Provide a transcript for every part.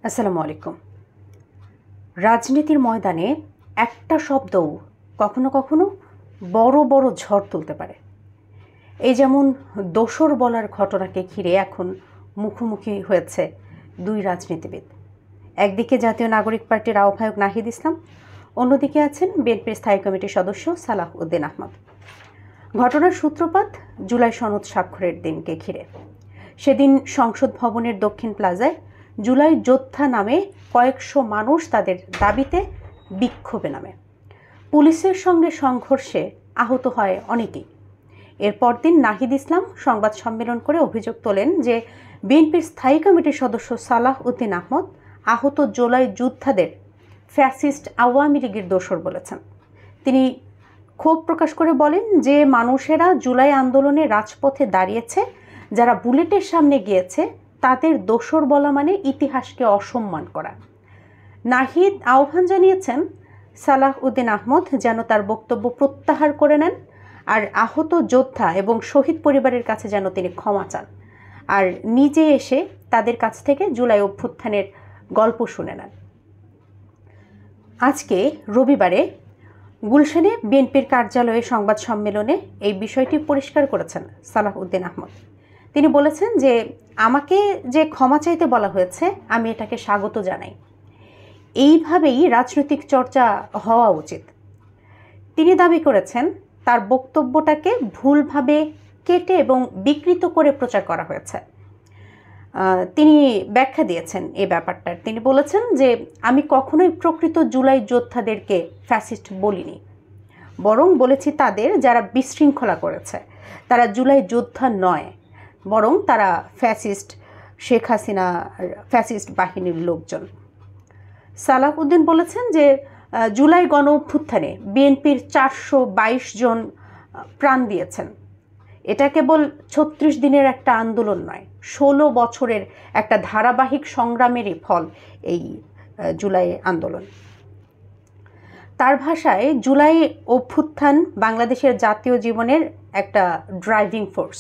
আসসালামু আলাইকুম। রাজনীতির ময়দানে একটা শব্দও কখনো কখনো বড় বড় ঝড় তুলতে পারে। এই যেমন দোসর বলার ঘটনাকে ঘিরে এখন মুখোমুখি হয়েছে দুই রাজনীতিবিদ। একদিকে জাতীয় নাগরিক পার্টির আহ্বায়ক নাহিদ ইসলাম, অন্যদিকে আছেন বিএনপির স্থায়ী কমিটির সদস্য সালাহ উদ্দিন আহমদ। ঘটনার সূত্রপাত জুলাই সনদ স্বাক্ষরের দিনকে ঘিরে। সেদিন সংসদ ভবনের দক্ষিণ প্লাজায় জুলাই যোদ্ধা নামে কয়েকশো মানুষ তাদের দাবিতে বিক্ষোভে নামে। পুলিশের সঙ্গে সংঘর্ষে আহত হয় অনেকেই। এর পরদিন নাহিদ ইসলাম সংবাদ সম্মেলন করে অভিযোগ তোলেন যে বিএনপির স্থায়ী কমিটির সদস্য সালাহ উদ্দিন আহমদ আহত জুলাই যোদ্ধাদের ফ্যাসিস্ট আওয়ামী লীগের দোসর বলেছেন। তিনি ক্ষোভ প্রকাশ করে বলেন যে মানুষেরা জুলাই আন্দোলনে রাজপথে দাঁড়িয়েছে, যারা বুলেটের সামনে গিয়েছে তাদের দোসর বলা মানে ইতিহাসকে অসম্মান করা। নাহিদ আহ্বান জানিয়েছেন সালাহ উদ্দিন আহমদ যেন তার বক্তব্য প্রত্যাহার করে নেন, আর আহত যোদ্ধা এবং শহীদ পরিবারের কাছে যেন তিনি ক্ষমা চান, আর নিজে এসে তাদের কাছ থেকে জুলাই অভ্যুত্থানের গল্প শুনে নেন। আজকে রবিবারে গুলশানে বিএনপির কার্যালয়ে সংবাদ সম্মেলনে এই বিষয়টি পরিষ্কার করেছেন সালাহ উদ্দিন আহমদ। তিনি বলেছেন যে আমাকে যে ক্ষমা চাইতে বলা হয়েছে আমি এটাকে স্বাগত জানাই। এইভাবেই রাজনৈতিক চর্চা হওয়া উচিত। তিনি দাবি করেছেন তার বক্তব্যটাকে ভুলভাবে কেটে এবং বিকৃত করে প্রচার করা হয়েছে। তিনি ব্যাখ্যা দিয়েছেন এই ব্যাপারটার। তিনি বলেছেন যে আমি কখনোই প্রকৃত জুলাই যোদ্ধাদেরকে ফ্যাসিস্ট বলিনি, বরং বলেছি তাদের যারা বিশৃঙ্খলা করেছে তারা জুলাই যোদ্ধা নয়, বরং তারা ফ্যাসিস্ট শেখ হাসিনা ফ্যাসিস্ট বাহিনীর লোকজন। সালাহ উদ্দিন বলেছেন যে জুলাই গণ অভ্যুত্থানে বিএনপির 422 জন প্রাণ দিয়েছেন। এটা কেবল 36 দিনের একটা আন্দোলন নয়, 16 বছরের একটা ধারাবাহিক সংগ্রামেরই ফল এই জুলাই আন্দোলন। তার ভাষায় জুলাই অভ্যুত্থান বাংলাদেশের জাতীয় জীবনের একটা ড্রাইভিং ফোর্স।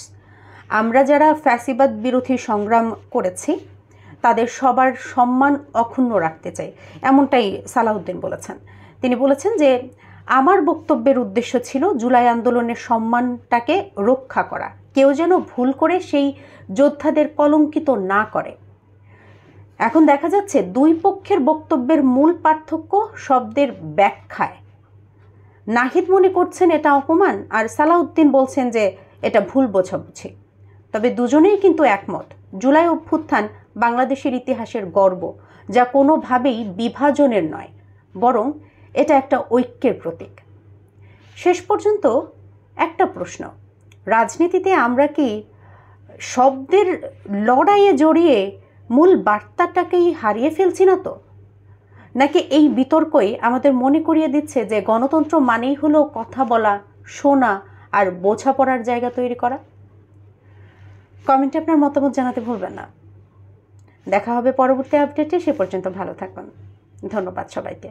আমরা যারা ফ্যাসিবাদ বিরোধী সংগ্রাম করেছি তাদের সবার সম্মান অক্ষুণ্ণ রাখতে চাই, এমনটাই সালাউদ্দিন বলেছেন। তিনি বলেছেন যে আমার বক্তব্যের উদ্দেশ্য ছিল জুলাই আন্দোলনের সম্মানটাকে রক্ষা করা, কেউ যেন ভুল করে সেই যোদ্ধাদের কলঙ্কিত না করে। এখন দেখা যাচ্ছে দুই পক্ষের বক্তব্যের মূল পার্থক্য শব্দের ব্যাখ্যায়। নাহিদ মনে করছেন এটা অপমান, আর সালাউদ্দিন বলছেন যে এটা ভুল বোঝাবুঝি। তবে দুজনেই কিন্তু একমত জুলাই অভ্যুত্থান বাংলাদেশের ইতিহাসের গর্ব, যা কোনোভাবেই বিভাজনের নয়, বরং এটা একটা ঐক্যের প্রতীক। শেষ পর্যন্ত একটা প্রশ্ন, রাজনীতিতে আমরা কি শব্দের লড়াইয়ে জড়িয়ে মূল বার্তাটাকেই হারিয়ে ফেলছি না তো? নাকি এই বিতর্কই আমাদের মনে করিয়ে দিচ্ছে যে গণতন্ত্র মানেই হলো কথা বলা, শোনা আর বোঝাপড়ার জায়গা তৈরি করা? কমেন্টে আপনার মতামত জানাতে ভুলবেন না। দেখা হবে পরবর্তী আপডেটে। সে পর্যন্ত ভালো থাকুন। ধন্যবাদ সবাইকে।